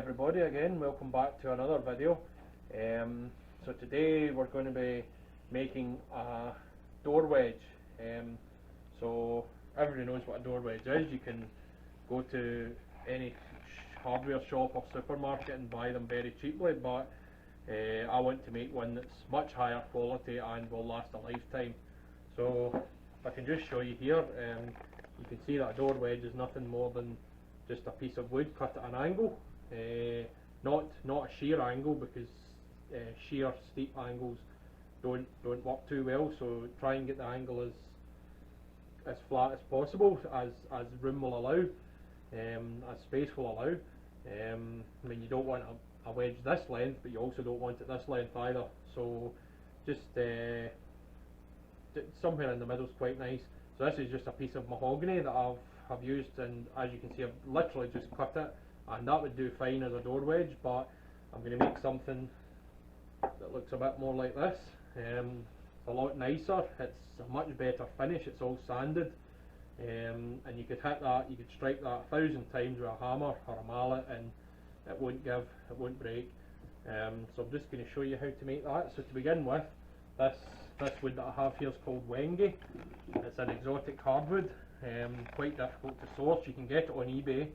everybody again, welcome back to another video. So today we're going to be making a door wedge. So everybody knows what a door wedge is. You can go to any hardware shop or supermarket and buy them very cheaply, but I want to make one that's much higher quality and will last a lifetime. So I can just show you here. You can see that a door wedge is nothing more than just a piece of wood cut at an angle, not a shear angle, because sheer steep angles don't work too well. So try and get the angle as flat as possible, as room will allow, as space will allow. I mean, you don't want a wedge this length, but you also don't want it this length either. So just somewhere in the middle is quite nice. So this is just a piece of mahogany that I've used, and as you can see, I've literally just cut it, and that would do fine as a door wedge, but I'm going to make something that looks a bit more like this. It's a lot nicer, it's a much better finish, it's all sanded, and you could hit that, you could strike that 1,000 times with a hammer or a mallet and it won't give, it won't break. So I'm just going to show you how to make that. So to begin with, this wood that I have here is called wengi. It's an exotic hardwood, quite difficult to source. You can get it on eBay,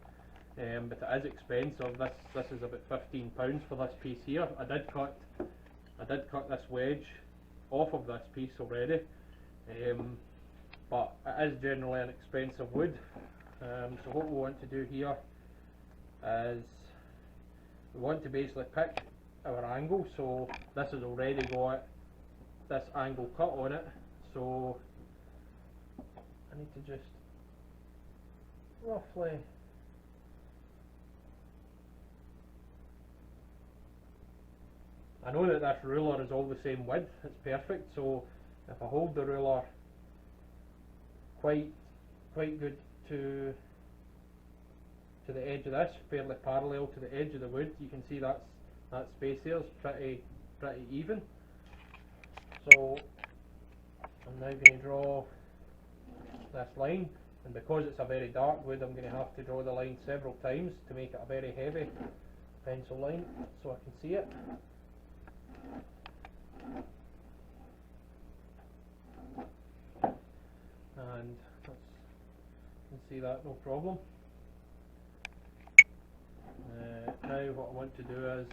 but it is expensive. This is about £15 for this piece here. I did cut this wedge off of this piece already, but it is generally an expensive wood. So what we want to do here is we want to basically pick our angle. So this has already got this angle cut on it, so I need to just roughly I know that this ruler is all the same width, it's perfect. So if I hold the ruler quite good to the edge of this, fairly parallel to the edge of the wood, you can see that space there is pretty even. So I'm now going to draw this line, and because it's a very dark wood, I'm going to have to draw the line several times to make it a very heavy pencil line so I can see it. And you can see that no problem. Now what I want to do is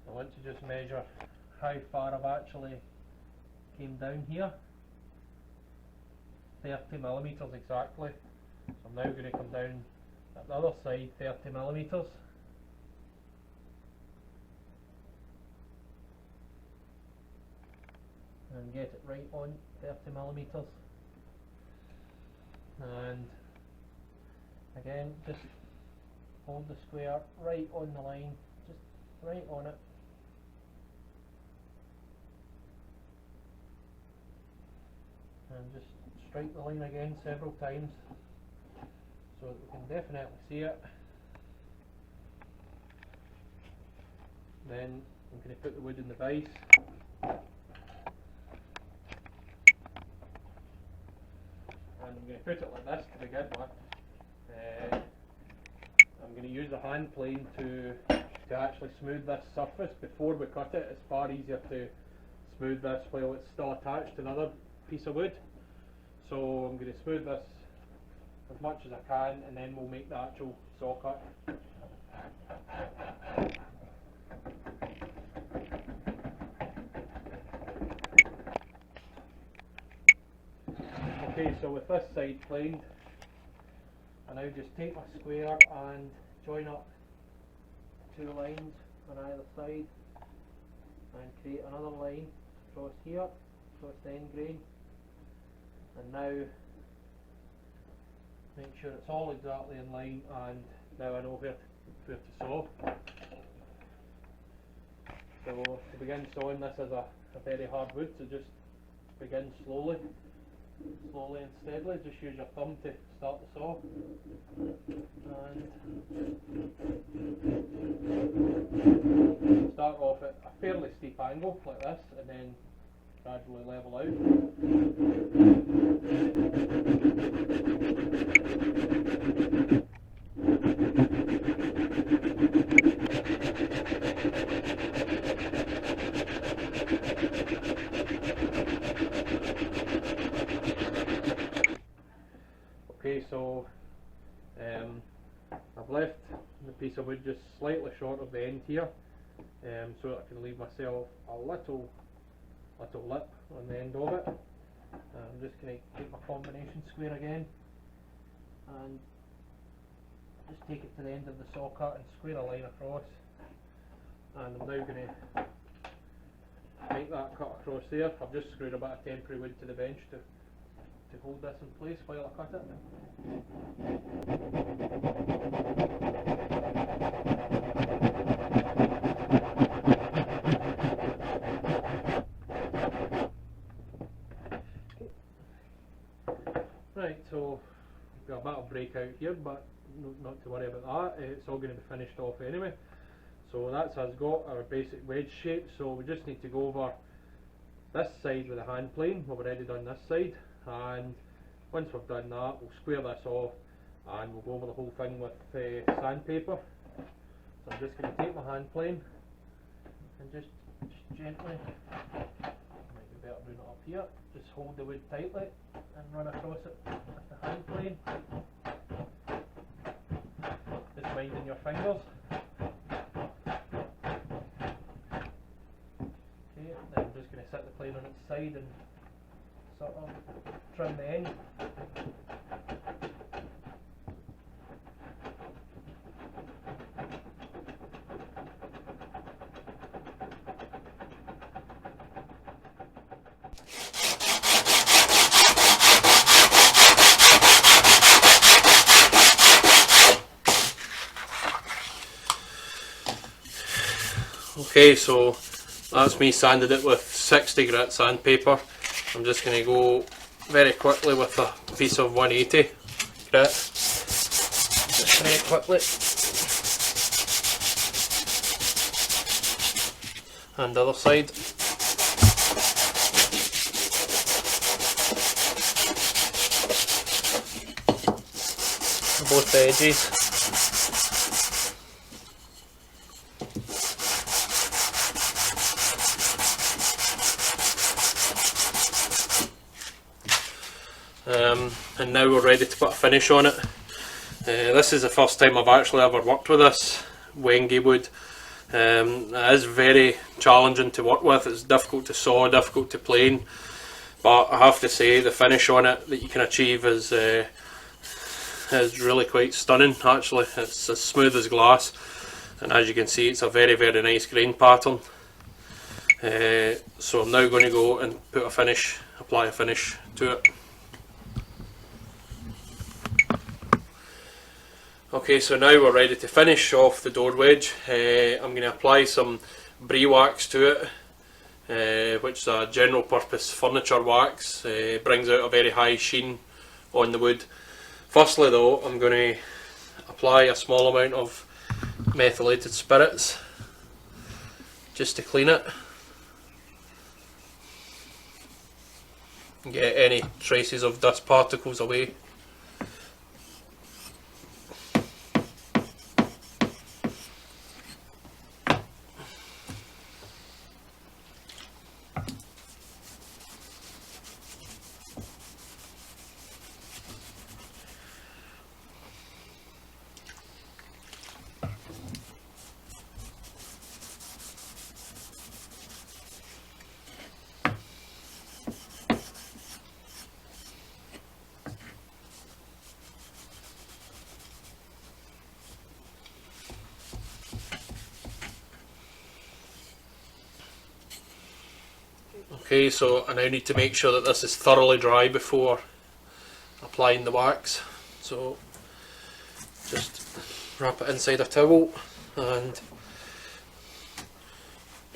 I want to just measure how far I've actually came down here. 30 millimeters exactly. So I'm now going to come down at the other side 30 millimeters. And get it right on 30 millimeters. And again, just hold the square right on the line, just right on it. And just strike the line again several times so that we can definitely see it. Then I'm going to put the wood in the vise. And I'm going to put it like this to begin with. I'm going to use the hand plane to actually smooth this surface before we cut it. It's far easier to smooth this while it's still attached to another piece of wood. So I'm going to smooth this as much as I can, and then we'll make the actual saw cut. Okay, so with this side planed, I now just take my square and join up two lines on either side and create another line across here, across the end grain. And now make sure it's all exactly in line, and now I know where to saw. So to begin sawing, this is a very hard wood, so just begin slowly and steadily. Just use your thumb to start the saw, and start off at a fairly steep angle like this, and then gradually level out. left the piece of wood just slightly short of the end here, so that I can leave myself a little lip on the end of it. I'm just going to take my combination square again and just take it to the end of the saw cut and square a line across, and I'm now going to make that cut across there. I've just screwed a bit of temporary wood to the bench to hold this in place while I cut it. Right, so we've got a bit of breakout here, but not to worry about that. It's all going to be finished off anyway. So that's us got our basic wedge shape. So we just need to go over this side with a hand plane. We've already done this side, and once we've done that, we'll square this off and we'll go over the whole thing with sandpaper. So I'm just going to take my hand plane and just gently, might be better doing it up here, just hold the wood tightly and run across it with the hand plane. Just minding your fingers. Okay, then I'm just going to set the plane on its side and sort of trim the end. Okay, so that's me sanded it with 60 grit sandpaper. I'm just going to go very quickly with a piece of 180 grit, just very quickly, and the other side. Both the edges. And now we're ready to put a finish on it. This is the first time I've actually ever worked with this wengi wood. It is very challenging to work with. It's difficult to saw, difficult to plane, but I have to say the finish on it that you can achieve is really quite stunning. Actually, it's as smooth as glass, and as you can see, it's a very nice grain pattern. So I'm now going to go and apply a finish to it. Okay, so now we're ready to finish off the door wedge. I'm going to apply some bree wax to it, which is a general purpose furniture wax. Brings out a very high sheen on the wood. Firstly though, I'm going to apply a small amount of methylated spirits just to clean it and get any traces of dust particles away. Okay, so I now need to make sure that this is thoroughly dry before applying the wax. So just wrap it inside a towel and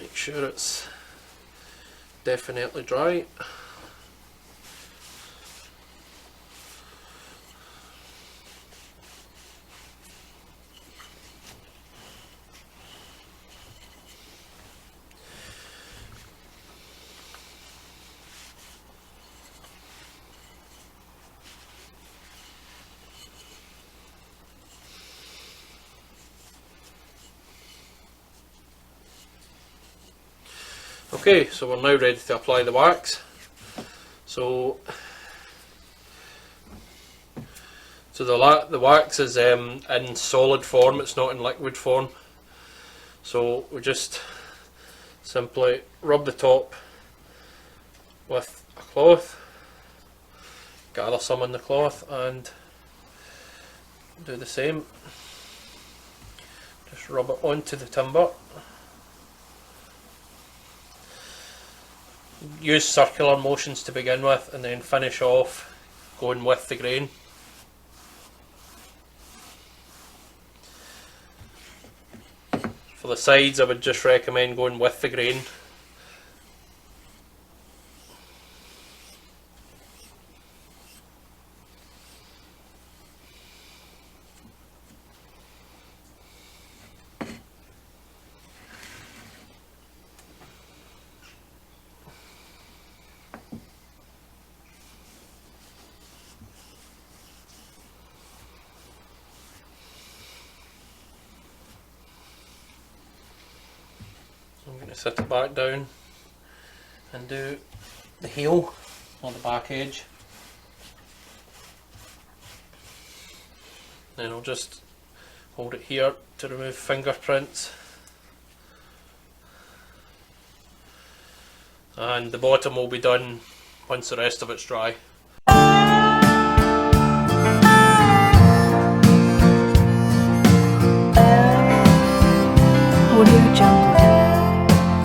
make sure it's definitely dry. Okay, so we're now ready to apply the wax. So So the wax is in solid form, it's not in liquid form. So we just simply rub the top with a cloth, gather some in the cloth and do the same. Just rub it onto the timber. Use circular motions to begin with and then finish off going with the grain. For the sides I would just recommend going with the grain. I'm going to set it back down and do the heel on the back edge. Then I'll just hold it here to remove fingerprints. And the bottom will be done once the rest of it's dry.